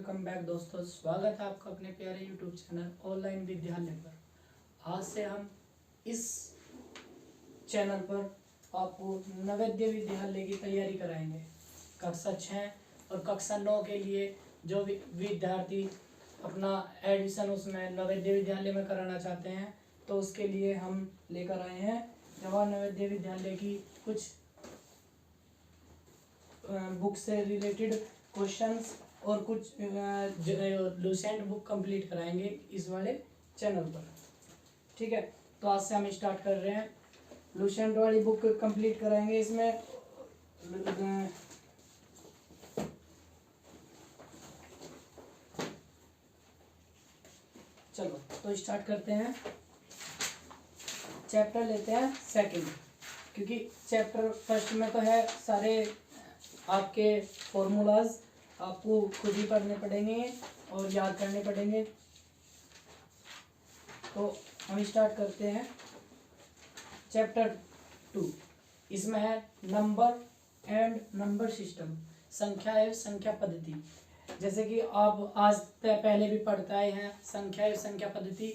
Welcome back दोस्तों। स्वागत है आपका अपने प्यारे यूट्यूब चैनल ऑनलाइन विद्यालय पर। आज से हम इस चैनल पर आपको नवोदय विद्यालय की तैयारी कराएंगे। कक्षा 6 और कक्षा 9 के लिए जो विद्यार्थी अपना एडमिशन उसमें नवोदय विद्यालय में कराना चाहते हैं, तो उसके लिए हम लेकर आए हैं जवाहर नवोदय विद्यालय की कुछ बुक से रिलेटेड क्वेश्चंस और कुछ लूसेंट बुक कंप्लीट कराएंगे इस वाले चैनल पर। ठीक है, तो आज से हम स्टार्ट कर रहे हैं। लूसेंट वाली बुक कंप्लीट कराएंगे। इसमें चलो तो स्टार्ट करते हैं। चैप्टर लेते हैं सेकंड, क्योंकि चैप्टर फर्स्ट में तो है सारे आपके फॉर्मूलाज आपको खुद ही पढ़ने पड़ेंगे और याद करने पड़ेंगे। तो हम स्टार्ट करते हैं चैप्टर 2। इसमें है नंबर एंड नंबर सिस्टम, संख्या एवं संख्या पद्धति। जैसे कि आप आज पहले भी पढ़ते आए हैं, संख्या एवं संख्या पद्धति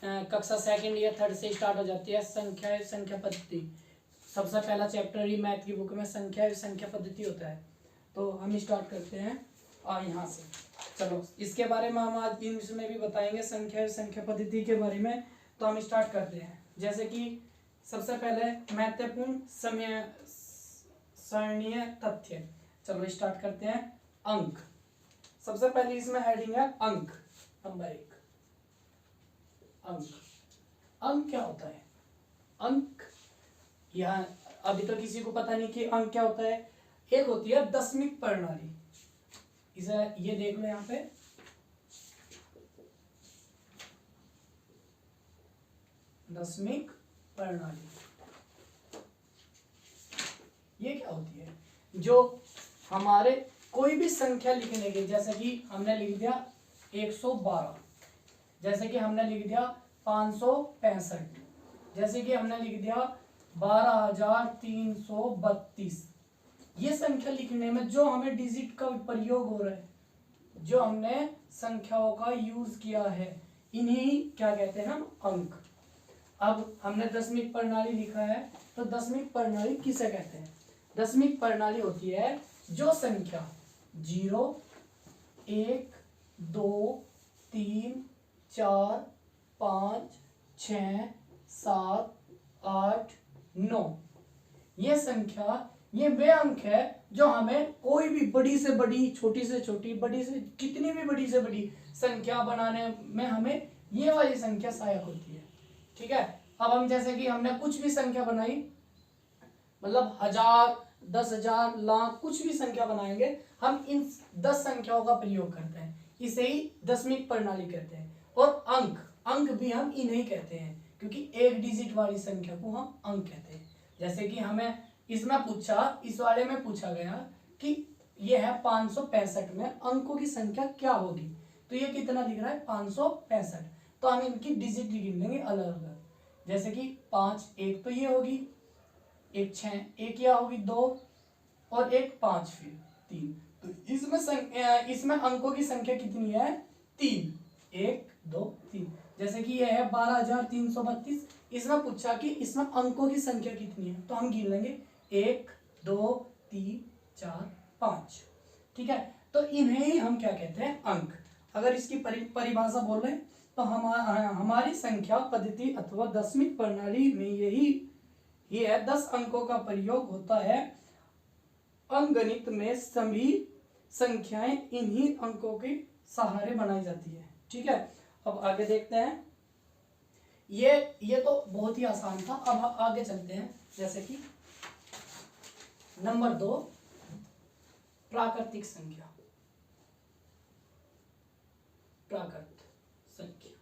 कक्षा सेकंड या थर्ड से स्टार्ट हो जाती है। संख्या एवं संख्या पद्धति सबसे पहला चैप्टर ही मैथ की बुक में संख्या एवं संख्या पद्धति होता है। तो हम स्टार्ट करते हैं यहाँ से। चलो, इसके बारे में हम आज इंग्लिश में भी बताएंगे, संख्या एवं संख्या पद्धति के बारे में। तो हम स्टार्ट करते हैं। जैसे कि सबसे पहले महत्वपूर्ण समय सारणीय तथ्य। चलो स्टार्ट करते हैं। अंक, सबसे पहले इसमें हेडिंग है अंक। नंबर 1 अंक। अंक क्या होता है? अंक यहाँ अभी तो किसी को पता नहीं कि अंक क्या होता है। एक होती है दशमिक प्रणाली। इसे ये देख लो यहाँ पे, दशमिक प्रणाली ये क्या होती है? जो हमारे कोई भी संख्या लिखने के, जैसे कि हमने लिख दिया 112, जैसे कि हमने लिख दिया 565, जैसे कि हमने लिख दिया 12,332। ये संख्या लिखने में जो हमें डिजिट का प्रयोग हो रहा है, जो हमने संख्याओं का यूज किया है, इन्हीं क्या कहते हैं हम? अंक। अब हमने दशमिक प्रणाली लिखा है, तो दशमिक प्रणाली किसे कहते हैं? दशमिक प्रणाली होती है जो संख्या 0, 1, 2, 3, 4, 5, 6, 7, 8, 9, ये संख्या, ये वे अंक है जो हमें कोई भी बड़ी से बड़ी, छोटी से छोटी, बड़ी से कितनी भी बड़ी से बड़ी संख्या बनाने में हमें ये वाली संख्या सहायक होती है। ठीक है, अब हम जैसे कि हमने कुछ भी संख्या बनाई, मतलब 1000, 10,000, लाख, कुछ भी संख्या बनाएंगे, हम इन 10 संख्याओं का प्रयोग करते हैं। इसे ही दशमिक प्रणाली कहते हैं। और अंक, अंक भी हम इन्हें कहते हैं, क्योंकि एक डिजिट वाली संख्या को हम अंक कहते हैं। जैसे कि हमें इसमें पूछा, इस वाले में पूछा गया कि यह है 565 में अंकों की संख्या क्या होगी, तो ये कितना लिख रहा है? 565। तो हम इनकी डिजिट गिन लेंगे अलग अलग। जैसे कि 5, 1 तो ये होगी, 1 6, 1 यह होगी 2, और 1 5, फिर 3। तो इसमें अंकों की संख्या कितनी है? 3। 1 2 3। जैसे कि यह है 12,332। इसमें पूछा कि इसमें अंकों की संख्या कितनी है, तो हम गिन लेंगे 1 2 3 4 5। ठीक है, तो इन्हें ही हम क्या कहते हैं? अंक। अगर इसकी परिभाषा बोले तो हमारी संख्या पद्धति अथवा दशमिक प्रणाली में यही है 10 अंकों का प्रयोग होता है। अंकगणित में सभी संख्याएं इन्हीं अंकों के सहारे बनाई जाती है। ठीक है, अब आगे देखते हैं। ये तो बहुत ही आसान था। अब आगे चलते हैं। जैसे कि नंबर 2 प्राकृतिक संख्या। प्राकृत संख्या,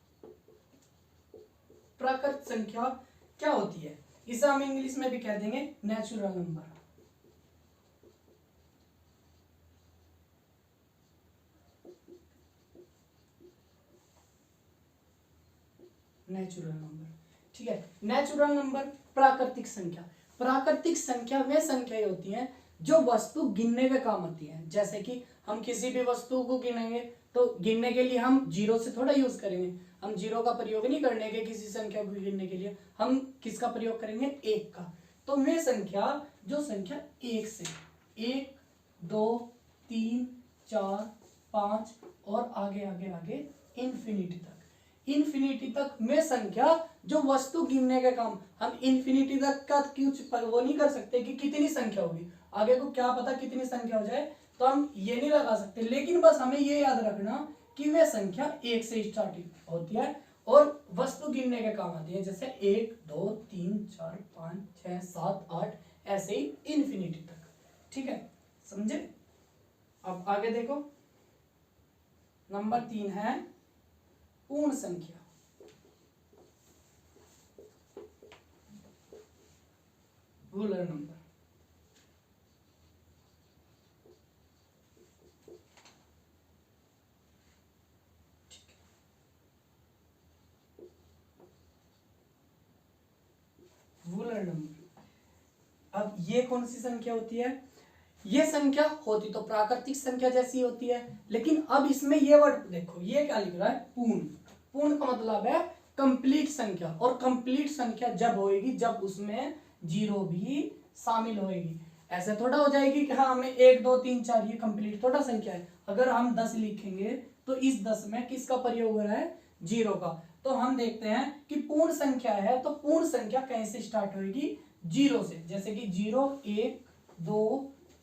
प्राकृत संख्या क्या होती है? इसे हम इंग्लिश में भी कह देंगे नेचुरल नंबर। Natural number. ठीक है, नेचुरल नंबर, प्राकृतिक संख्या। प्राकृतिक संख्या वे संख्याएं होती हैं जो वस्तु गिनने के काम आती हैं। जैसे कि हम किसी भी वस्तु को गिनेंगे तो गिनने के लिए हम जीरो से थोड़ा यूज करेंगे, हम जीरो का प्रयोग नहीं करने के किसी संख्या को गिनने के लिए, हम किसका प्रयोग करेंगे, एक का। तो वे संख्या जो संख्या एक से, 1 2 3 4 5 और आगे आगे आगे इन्फिनिटी तक में संख्या जो वस्तु गिनने का काम, हम इन्फिनिटी तक का कुछ वो नहीं कर सकते कि कितनी संख्या होगी, आगे को क्या पता कितनी संख्या हो जाए, तो हम ये नहीं लगा सकते। लेकिन बस हमें ये याद रखना कि वह संख्या एक से स्टार्ट होती है और वस्तु गिनने के काम आती है, जैसे 1 2 3 4 5 6 7 8 ऐसे ही इन्फिनिटी तक। ठीक है, समझे? अब आगे देखो, नंबर 3 है पूर्ण संख्या। Ruler number. Ruler number. अब ये कौन सी संख्या होती है? ये संख्या होती तो प्राकृतिक संख्या जैसी होती है, लेकिन अब इसमें ये वर्ड देखो, ये क्या लिख रहा है, पूर्ण। पूर्ण का मतलब है कंप्लीट संख्या, और कंप्लीट संख्या जब होएगी जब उसमें जीरो भी शामिल होएगी। ऐसे थोड़ा हो जाएगी कि हाँ हमें 1 2 3 4 ये कंप्लीट थोड़ा संख्या है। अगर हम 10 लिखेंगे तो इस 10 में किसका प्रयोग हो रहा है, जीरो का। तो हम देखते हैं कि पूर्ण संख्या है तो पूर्ण संख्या कैसे स्टार्ट होगी, जीरो से, जैसे कि 0 1 2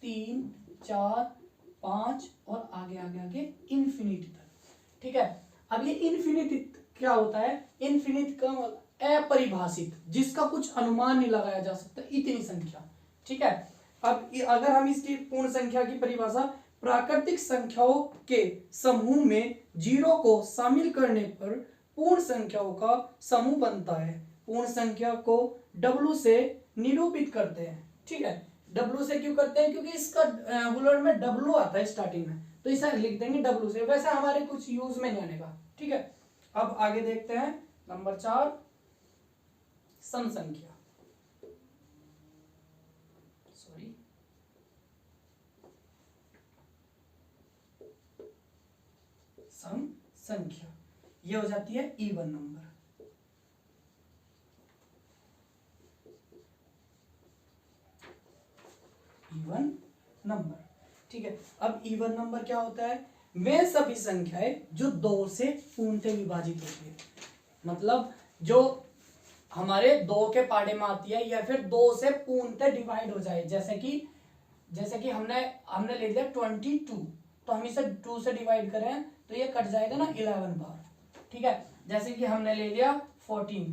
3 4 5 और आगे आगे आगे इन्फिनिटी तक। ठीक है, अब ये इन्फिनिटी क्या होता है, इन्फिनिटी का अपरिभाषित, जिसका कुछ अनुमान नहीं लगाया जा सकता, इतनी संख्या। ठीक है, अब अगर हम इसकी पूर्ण संख्या की परिभाषा, प्राकृतिक संख्याओं के समूह में जीरो को शामिल करने पर पूर्ण संख्याओं का समूह बनता है। पूर्ण संख्या को W से निरूपित करते हैं। ठीक है, W से क्यों करते हैं, क्योंकि इसका बुलेट में W आता है स्टार्टिंग में, तो इसे लिख देंगे W से, वैसे हमारे कुछ यूज में नहीं आने का। ठीक है, अब आगे देखते हैं नंबर 4, सम संख्या। सॉरी, सम संख्या ये हो जाती है इवन नंबर। Even number. ठीक है, अब इवन नंबर क्या होता है, वे सभी संख्याएं जो 2 से पूर्णतः विभाजित होती है, मतलब जो हमारे 2 के पाड़े में आती है या फिर 2 से पूर्णतः डिवाइड हो जाए, जैसे कि हमने ले लिया 22, तो हम इसे 2 से डिवाइड करें तो ये कट जाएगा ना 11 बार। ठीक है, जैसे कि हमने ले लिया 14,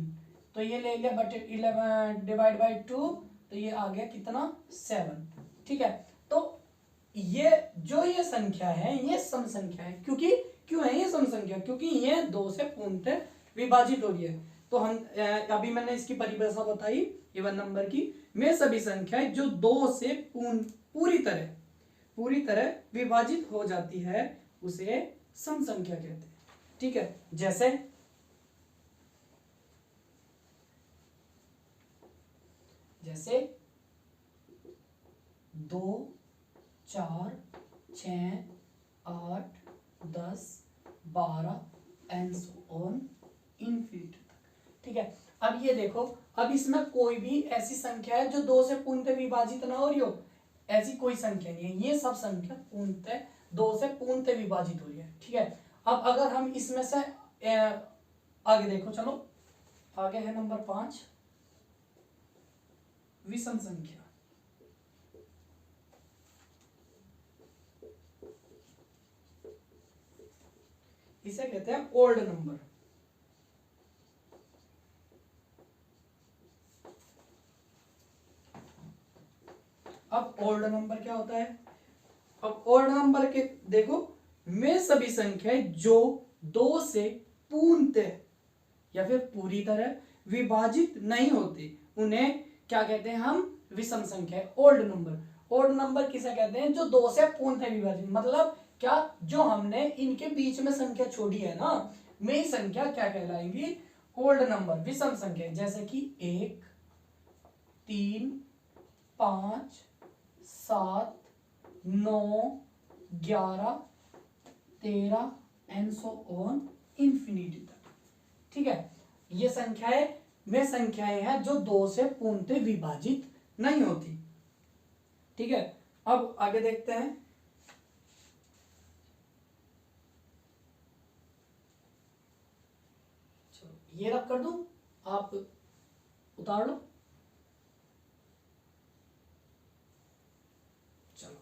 तो ये ले लिया बट 11 डिवाइड बाई 2, तो ये आ गया कितना, 7। ठीक है, तो ये संख्या है ये सम संख्या है, क्योंकि क्यों है ये सम संख्या, क्योंकि ये 2 से पूर्णतः विभाजित हो रही है। तो हम अभी मैंने इसकी परिभाषा बताई इवन नंबर की, में सभी संख्याएं जो 2 से पूरी तरह विभाजित हो जाती है उसे सम संख्या कहते हैं। ठीक है, जैसे जैसे 2 4 6 8 10 12 एंड सो ऑन इनफिनिटी तक। ठीक है, अब ये देखो, अब इसमें कोई भी ऐसी संख्या है जो 2 से पूर्णतः विभाजित ना हो रही हो, ऐसी कोई संख्या नहीं है। ये सब संख्या पूर्णतः 2 से पूर्णतः विभाजित हो रही है। ठीक है, अब अगर हम इसमें से आगे देखो, चलो आगे है नंबर 5, विषम संख्या। इसे कहते हैं ओल्ड नंबर। अब ओल्ड नंबर क्या होता है, अब ओल्ड नंबर के देखो, में सभी संख्याएं जो 2 से पूर्णतः या फिर पूरी तरह विभाजित नहीं होते उन्हें क्या कहते हैं हम, विषम संख्या। ओल्ड नंबर, ओल्ड नंबर किसे कहते हैं, जो 2 से पूर्णतः विभाजित, मतलब क्या, जो हमने इनके बीच में संख्या छोड़ी है ना, में संख्या क्या कहलाएंगी, ओल्ड नंबर, विषम संख्या। जैसे कि 1 3 5 7 9 11, 13 एंड सो ऑन इंफिनिटी तक। ठीक है, ये संख्याएं वे संख्याएं हैं जो 2 से पूर्णतः विभाजित नहीं होती। ठीक है, अब आगे देखते हैं। चलो ये रब कर दूं, आप उतार लो। चलो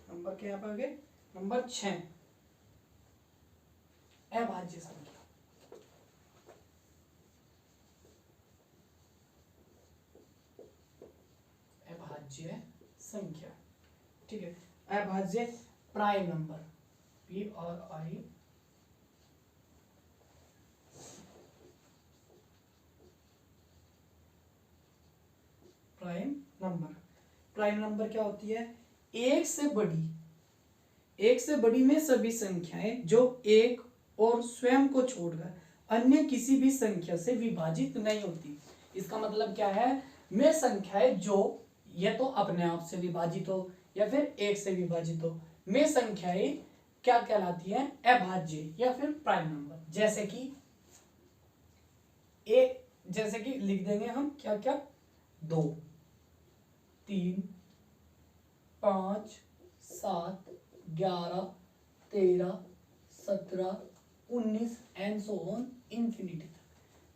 नंबर क्या यहाँ पर आ गए, नंबर 6, अभाज्य संख्या। अभाज्य संख्या, ठीक है, अभाज्य prime number, PRI prime number. Prime number क्या होती है, एक से बड़ी में सभी संख्याएं जो एक और स्वयं को छोड़कर अन्य किसी भी संख्या से विभाजित नहीं होती। इसका मतलब क्या है, में संख्याएं जो या तो अपने आप से विभाजित हो या फिर एक से विभाजित हो, में संख्याएं क्या कहलाती हैं, अभाज्य या फिर प्राइम नंबर। जैसे कि लिख देंगे हम क्या क्या, 2, 3, 5, 7, 11, 13, 17, 19 एंड सो ऑन इंफिनिटी तक।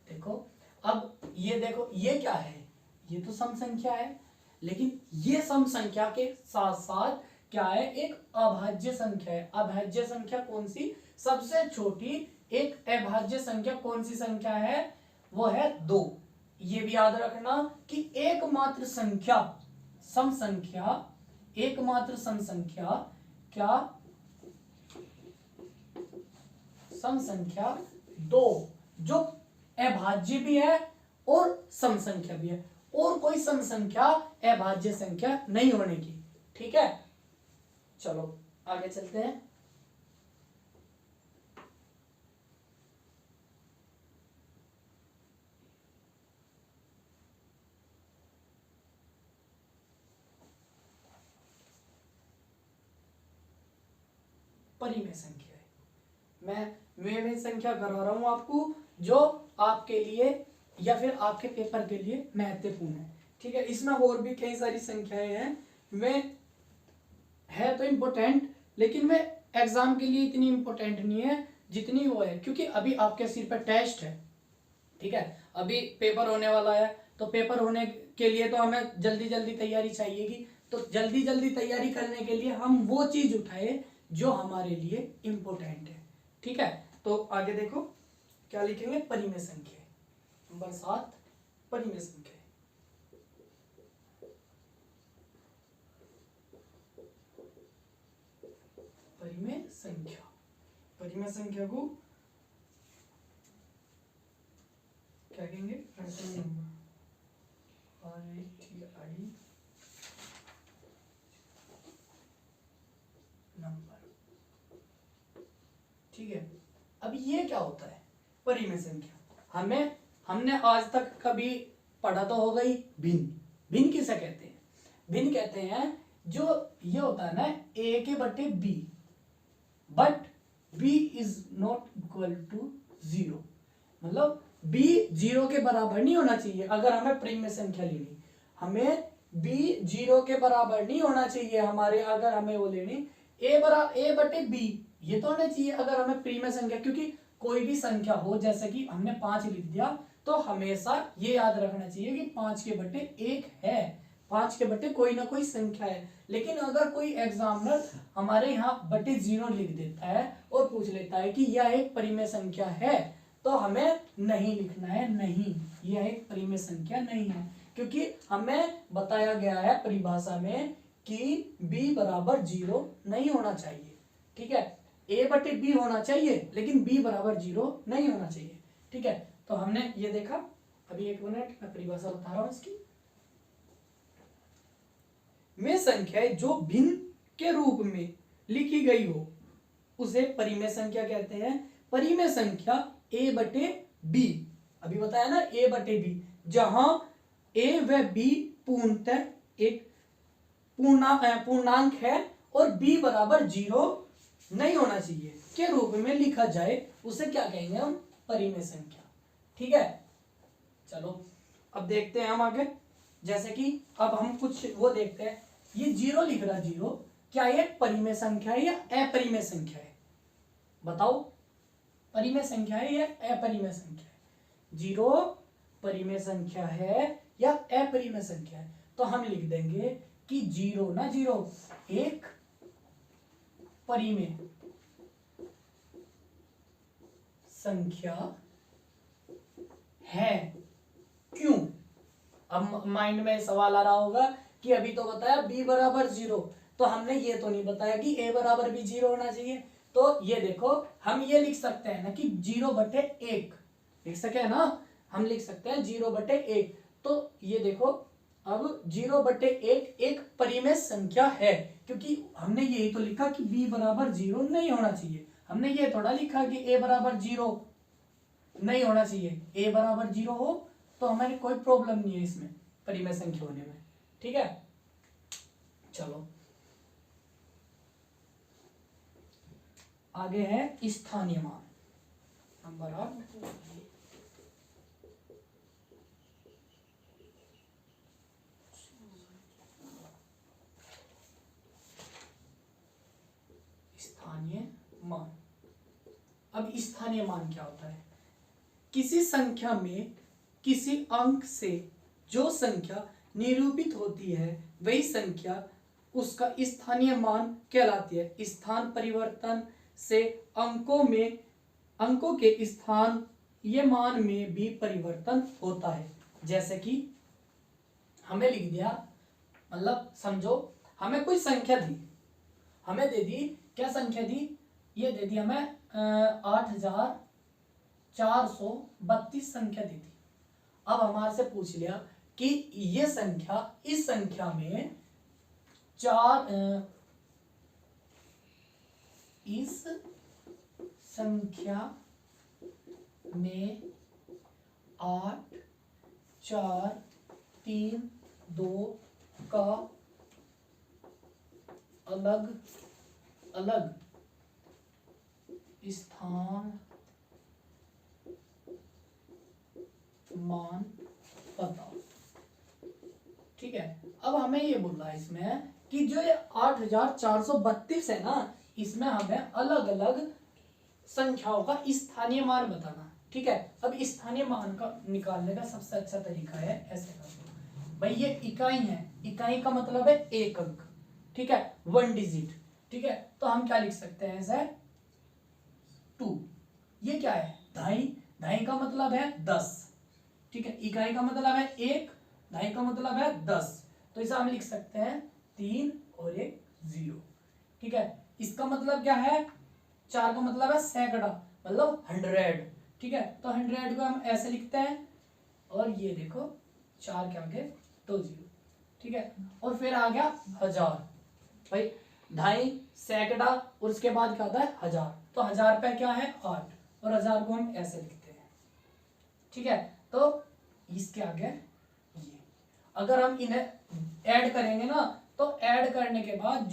देखो अब ये देखो, ये क्या है, ये तो सम संख्या है, लेकिन ये सम संख्या के साथ साथ क्या है, एक अभाज्य संख्या है। अभाज्य संख्या कौन सी, सबसे छोटी एक अभाज्य संख्या कौन सी संख्या है, वो है 2। ये भी याद रखना कि एकमात्र संख्या सम संख्या, एकमात्र सम संख्या क्या, सम संख्या 2 जो अभाज्य भी है और सम संख्या भी है, और कोई सम संख्या अभाज्य संख्या नहीं होने की। ठीक है, चलो आगे चलते हैं। परिमेय संख्या है, मैं संख्या करा रहा हूं आपको जो आपके लिए या फिर आपके पेपर के लिए महत्वपूर्ण है। ठीक है, इसमें और भी कई सारी संख्याएं हैं, वे है तो इम्पोर्टेंट, लेकिन वे एग्जाम के लिए इतनी इम्पोर्टेंट नहीं है जितनी वो है, क्योंकि अभी आपके सिर पर टेस्ट है। ठीक है, अभी पेपर होने वाला है, तो पेपर होने के लिए तो हमें जल्दी जल्दी तैयारी चाहिएगी। तो जल्दी जल्दी तैयारी करने के लिए हम वो चीज उठाए जो हमारे लिए इम्पोर्टेंट है। ठीक है, तो आगे देखो क्या लिखेंगे, परिमेय संख्या नंबर 7, परिमेय संख्या। परिमेय संख्या, परिमेय संख्या को क्या कहेंगे, रैशनल नंबर, RATI नंबर। ठीक है, अब ये क्या होता है परिमेय संख्या, हमने आज तक कभी पढ़ा तो होगा ही, भिन्न। भिन्न किसे कहते हैं, भिन्न कहते हैं जो ये होता है ना A/B, but B is not equal to 0, मतलब B 0 के बराबर नहीं होना चाहिए। अगर हमें परिमेय संख्या लेनी, हमें B 0 के बराबर नहीं होना चाहिए हमारे, अगर हमें वो लेनी A/B ये तो होना चाहिए अगर हमें परिमेय संख्या। क्योंकि कोई भी संख्या हो, जैसे कि हमने 5 लिख दिया, तो हमेशा ये याद रखना चाहिए कि 5/1 है, 5/, कोई ना कोई संख्या है। लेकिन अगर कोई एग्जामिनर हमारे यहाँ /0 लिख देता है और पूछ लेता है कि यह एक परिमेय संख्या है, तो हमें नहीं लिखना है, नहीं, यह एक परिमेय संख्या नहीं है, क्योंकि हमें बताया गया है परिभाषा में कि B बराबर 0 नहीं होना चाहिए। ठीक है, A/B होना चाहिए, लेकिन B बराबर 0 नहीं होना चाहिए। ठीक है, तो हमने ये देखा। अभी एक मिनट, मैं परिभाषा बता रहा हूं इसकी। में संख्याएं जो भिन्न के रूप में लिखी गई हो उसे परिमेय संख्या कहते हैं। परिमेय संख्या ए बटे बी, अभी बताया ना ए बटे बी, जहां ए व बी पूर्णतः एक पूर्णांक है और बी बराबर 0 नहीं होना चाहिए के रूप में लिखा जाए, उसे क्या कहेंगे हम? परिमेय संख्या। ठीक है, चलो अब देखते हैं हम आगे। जैसे कि अब हम कुछ वो देखते हैं, ये 0 लिख रहा, 0 क्या ये परिमेय संख्या है या अपरिमेय संख्या है? बताओ, परिमेय संख्या है या अपरिमेय संख्या है? 0 परिमेय संख्या है या अपरिमेय संख्या है? तो हम लिख देंगे कि 0 ना 0 एक परिमेय संख्या है। क्यों? अब माइंड में सवाल आ रहा होगा कि अभी तो बताया b बराबर 0, तो हमने ये तो नहीं बताया कि a बराबर भी 0 होना चाहिए। तो ये देखो, हम ये लिख सकते हैं ना कि 0/1 लिख सके ना, हम लिख सकते हैं 0/1। तो ये देखो, अब 0/1 एक परिमेय संख्या है, क्योंकि हमने यही तो लिखा कि b बराबर 0 नहीं होना चाहिए। हमने ये थोड़ा लिखा कि a बराबर 0 नहीं होना चाहिए। a बराबर 0 हो तो हमारी कोई प्रॉब्लम नहीं है इसमें परिमेय संख्या होने में। ठीक है, चलो आगे है स्थानीय मान नंबर 8। स्थानीय मान। अब स्थानीय मान क्या होता है? किसी संख्या में किसी अंक से जो संख्या निरूपित होती है वही संख्या उसका स्थानीय मान कहलाती है। स्थान परिवर्तन से अंकों के स्थान ये मान में भी परिवर्तन होता है। जैसे कि हमें लिख दिया, मतलब समझो हमें कोई संख्या दी, हमें दे दी, क्या संख्या दी? ये दे दी हमें 8432 संख्या दी थी। अब हमारे से पूछ लिया कि ये संख्या, इस संख्या में इस संख्या में 8 4 3 2 का अलग अलग स्थान मान बताओ। ठीक है, अब हमें ये बोला है इसमें कि जो ये 8432 है ना, इसमें हमें अलग अलग संख्याओं का स्थानीय मान बताना। ठीक है, अब स्थानीय मान का निकालने का सबसे अच्छा तरीका है ऐसे करना। भाई ये इकाई है, इकाई का मतलब है एक अंक। ठीक है, 1 डिजिट। ठीक है, तो हम क्या लिख सकते हैं ऐसे 2। ये क्या है? ढाई, ढाई का मतलब है 10। ठीक है, इकाई का मतलब है 1, ढाई का मतलब है 10, तो इसे हम लिख सकते हैं 3 और 1 0। ठीक है, इसका मतलब क्या है? 4 का मतलब है सैकड़ा, मतलब 100। ठीक है, तो 100 को हम ऐसे लिखते हैं, और ये देखो 4 के आगे 2 0। ठीक है, और फिर आ गया 1000। भाई ढाई, सैकड़ा और उसके बाद क्या होता है 1000, तो 1000 पे क्या है 8, और 1000 को हम ऐसे लिखते हैं। ठीक है, तो इसके आगे ये, अगर हम इन्हें ऐड करेंगे ना, तो ऐड करने के बाद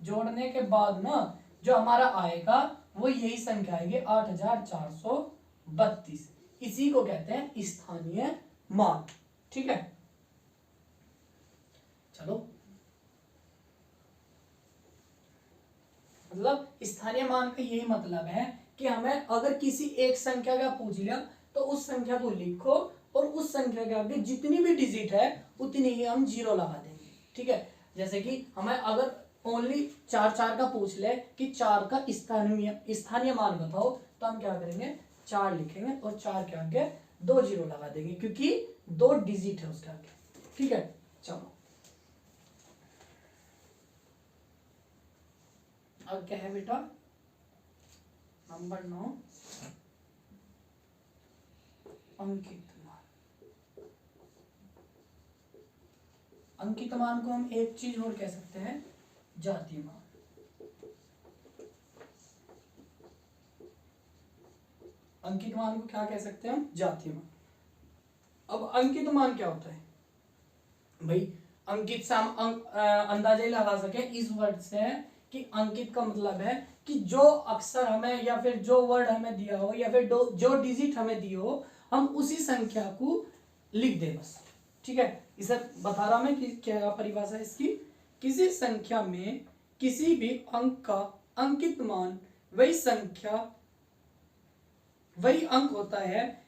जोड़ने के बाद ना जो हमारा आएगा वो यही संख्या आएगी 8432। इसी को कहते हैं स्थानीय मान। ठीक है, चलो मतलब स्थानीय मान का यही मतलब है कि हमें अगर किसी एक संख्या का पूछ लिया तो उस संख्या को लिखो और उस संख्या के आगे जितनी भी डिजिट है उतनी ही हम 0 लगा देंगे। ठीक है, जैसे कि हमें अगर ओनली 4 4 का पूछ ले कि 4 का स्थानीय मान बताओ, तो हम क्या करेंगे 4 लिखेंगे और 4 के आगे 2 0 लगा देंगे, क्योंकि 2 डिजिट है उसके आगे। ठीक है, चलो अब क्या है बेटा नंबर 9 अंकित मान। अंकित मान को हम एक चीज और कह सकते हैं जातीय मान। अंकित मान को क्या कह सकते हैं हम, जातीय मान। अब अंकित मान क्या होता है भाई, अंकित से हम अंदाजा ही लगा सके इस वर्ड से कि अंकित का मतलब है कि जो अक्षर हमें या फिर जो वर्ड हमें दिया हो या फिर जो डिजिट हमें दी हो हम उसी संख्या को लिख दे बस। ठीक है, इसे बता रहा मैं कि क्या परिभाषा है इसकी। किसी संख्या में किसी भी अंक का अंकित मान वही अंक होता है,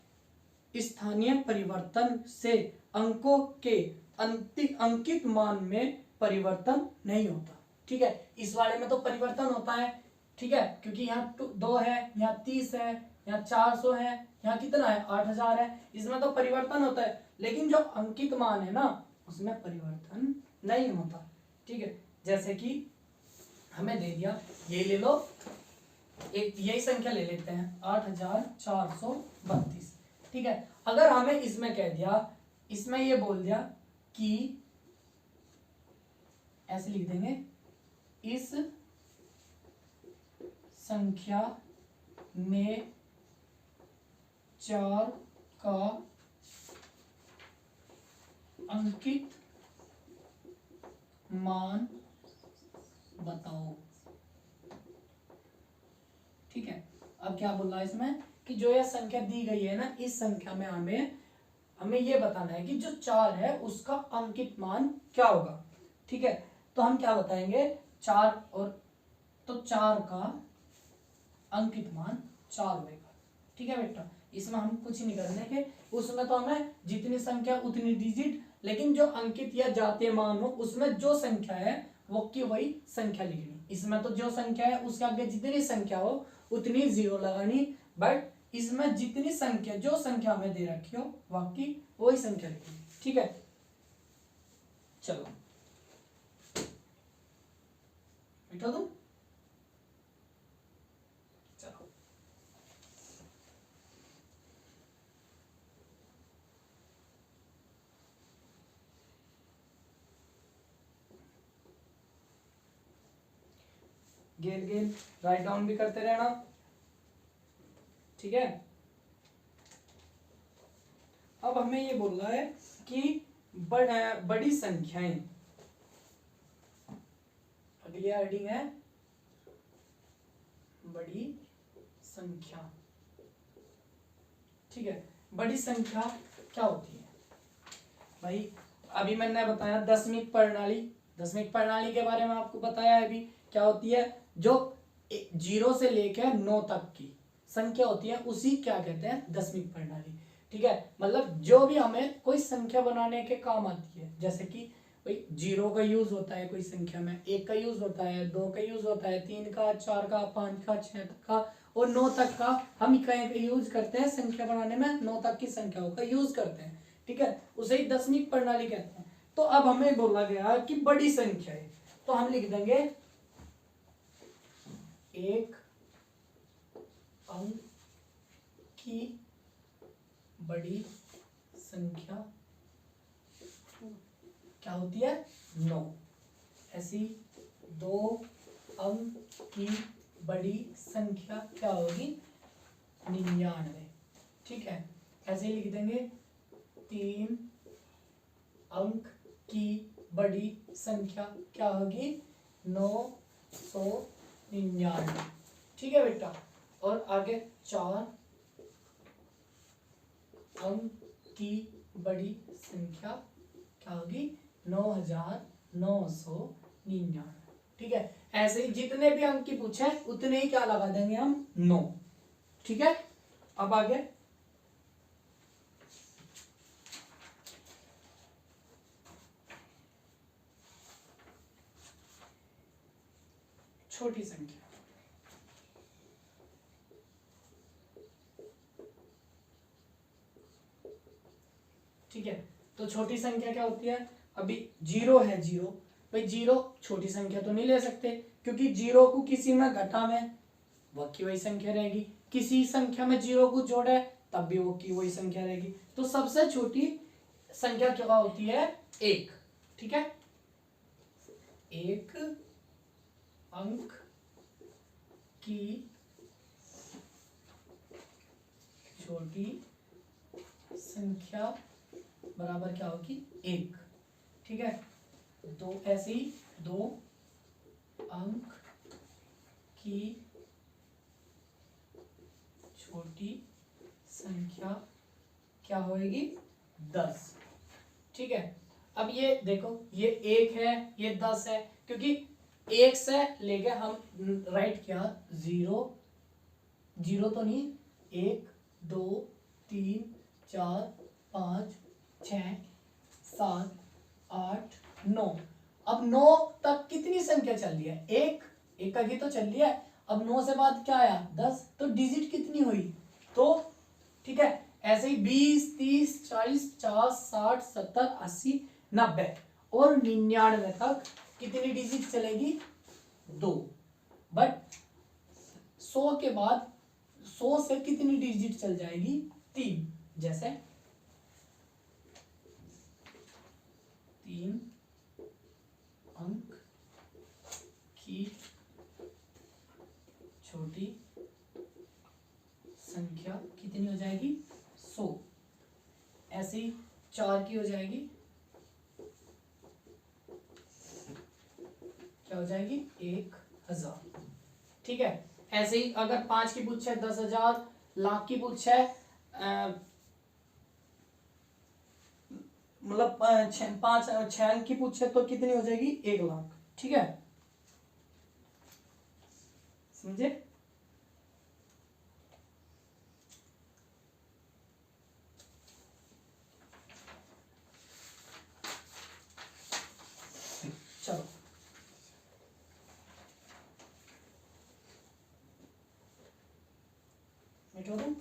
स्थानीय परिवर्तन से अंकों के अंकित मान में परिवर्तन नहीं होता। ठीक है, इस वाले में तो परिवर्तन होता है। ठीक है, क्योंकि यहाँ 2 है, यहाँ 30 है, यहाँ 400 है, यहाँ कितना है 8000 है, इसमें तो परिवर्तन होता है। लेकिन जो अंकित मान है ना उसमें परिवर्तन नहीं होता। ठीक है, जैसे कि हमें दे दिया, ये ले लो, एक यही संख्या ले लेते हैं 8432। ठीक है, अगर हमें इसमें कह दिया, इसमें ये बोल दिया कि ऐसे लिख देंगे, इस संख्या में 4 का अंकित मान बताओ। ठीक है, अब क्या बोल रहा है इसमें कि जो यह संख्या दी गई है ना, इस संख्या में हमें यह बताना है कि जो 4 है उसका अंकित मान क्या होगा। ठीक है, तो हम क्या बताएंगे, 4 और तो 4 का अंकित मान 4 होगा। ठीक है बेटा, इसमें हम कुछ नहीं करने के, उसमें तो हमें जितनी संख्या उतनी डिजिट, लेकिन जो अंकित या जातीय मान हो उसमें जो संख्या है वो की वही संख्या लिखनी। इसमें तो जो संख्या है उसके आगे जितनी संख्या हो उतनी 0 लगानी, बट इसमें जितनी संख्या, जो संख्या हमें दे रखी हो वाकई वही संख्या लिखनी। ठीक है, चलो बैठो तुम, चलो गेल गेल राइट डाउन भी करते रहना। ठीक है, अब हमें ये बोल रहा है कि बड़ी संख्याएं, अगली हेडिंग है बड़ी संख्या। ठीक है, बड़ी संख्या क्या होती है भाई, अभी मैंने बताया दशमिक प्रणाली के बारे में आपको बताया है। अभी क्या होती है, जो 0 से लेकर 9 तक की संख्या होती है उसी क्या कहते हैं, दशमिक प्रणाली। ठीक है, मतलब जो भी हमें कोई संख्या बनाने के काम आती है, जैसे कि भाई 0 का यूज होता है कोई संख्या में, 1 का यूज होता है, 2 का यूज होता है, 3 का, 4 का, 5 का, 6 का और 9 तक का हम इकाई का यूज करते हैं संख्या बनाने में, 9 तक की संख्याओं का यूज करते हैं। ठीक है, उसे ही दशमिक प्रणाली कहते हैं। तो अब हमें बोला गया कि बड़ी संख्या है, तो हम लिख देंगे एक अंक की बड़ी संख्या क्या होती है, 9। ऐसी 2 अंक की बड़ी संख्या क्या होगी, 99। ठीक है, ऐसे ही लिख देंगे 3 अंक की बड़ी संख्या क्या होगी, 999। ठीक है बेटा, और आगे 4 अंक की बड़ी संख्या क्या होगी, 9999। ठीक है, ऐसे ही जितने भी अंक की पूछे उतने ही क्या लगा देंगे हम, 9। ठीक है, अब आगे छोटी संख्या। ठीक है, तो छोटी संख्या क्या होती है, अभी 0 है, 0 भाई 0 छोटी संख्या तो नहीं ले सकते, क्योंकि 0 को किसी में घटा में वो की वही संख्या रहेगी, किसी संख्या में 0 को जोड़े तब भी वो की वही संख्या रहेगी। तो सबसे छोटी संख्या क्या होती है, 1। ठीक है, 1 अंक की छोटी संख्या बराबर क्या होगी 1। ठीक है, दो ऐसे ही 2 अंक की छोटी संख्या क्या होगी 10। ठीक है, अब ये देखो ये 1 है ये 10 है, क्योंकि 1 से लेके हम राइट किया 0 0 तो नहीं 1 2 3 4 5 6 7 8 9। अब 9 तक कितनी संख्या चल रही है, एक का ही तो चल रही है। अब 9 से बाद क्या आया 10, तो डिजिट कितनी हुई, तो ठीक है ऐसे ही 20 30 40 50 60 70 80 90 और 99 तक कितनी डिजिट चलेगी 2। बट 100 के बाद 100 से कितनी डिजिट चल जाएगी 3, जैसे 3 अंक की छोटी संख्या कितनी हो जाएगी 100। ऐसे ही 4 की हो जाएगी क्या हो जाएगी 1000। ठीक है, ऐसे ही अगर 5 की पूछ है 10,000, लाख की पूछ है मतलब 6 अंक की पूछ है तो कितनी हो जाएगी 1 लाख। ठीक है, समझे। चलो मिटो दूं।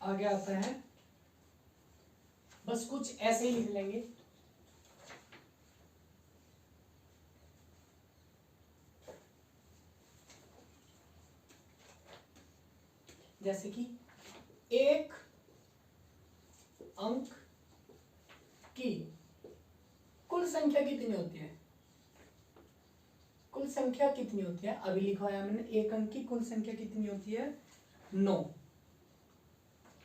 आगे आता है, बस कुछ ऐसे ही लिख लेंगे। जैसे कि 1 अंक की कुल संख्या कितनी होती है, कुल संख्या कितनी होती है, अभी लिखवाया मैंने 1 अंक की कुल संख्या कितनी होती है 9।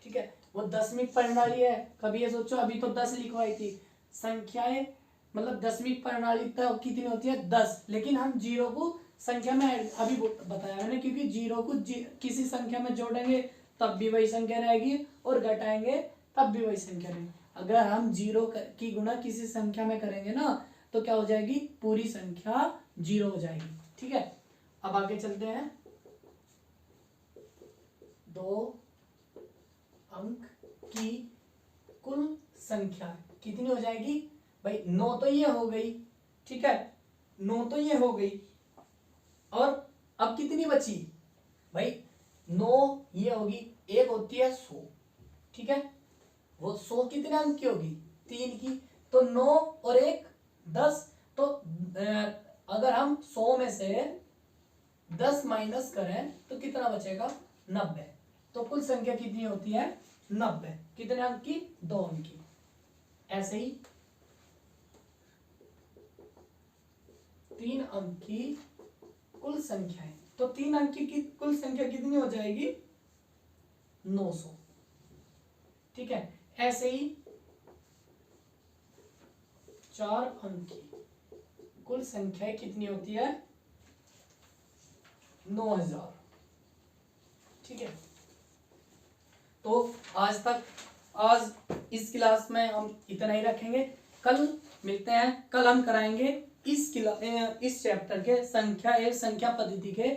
ठीक है, वो दशमिक प्रणाली है। कभी ये सोचो अभी तो 10 लिखवाई थी, संख्याएं मतलब दशमिक प्रणाली तक कितनी होती है 10, लेकिन हम जीरो को संख्या में अभी बताया मैंने, क्योंकि जीरो को किसी संख्या में जोड़ेंगे तब भी वही संख्या रहेगी और घटाएंगे तब भी वही संख्या रहेगी। अगर हम जीरो की गुणा किसी संख्या में करेंगे ना तो क्या हो जाएगी पूरी संख्या 0 हो जाएगी। ठीक है, अब आगे चलते हैं। 2 अंक की कुल संख्या कितनी हो जाएगी भाई 9 तो ये हो गई। ठीक है, 9 तो ये हो गई और अब कितनी बची भाई 9 ये होगी, एक होती है 100। ठीक है, वो 100 कितने अंक की होगी 3 की, तो 9 और 1 10, तो अगर हम 100 में से 10 माइनस करें तो कितना बचेगा 90। तो कुल संख्या कितनी होती है 90, कितने अंक की 2 अंक की। ऐसे ही 3 अंक की कुल संख्या है, तो 3 अंक की कुल संख्या कितनी हो जाएगी 900। ठीक है, ऐसे ही 4 अंक की कुल संख्या कितनी होती है 9000। ठीक है, तो आज इस क्लास में हम इतना ही रखेंगे। कल मिलते हैं, कल हम कराएंगे इस चैप्टर के संख्या एवं संख्या पद्धति के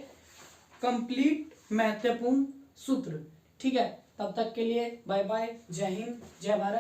कंप्लीट महत्वपूर्ण सूत्र। ठीक है, तब तक के लिए बाय बाय, जय हिंद, जय भारत।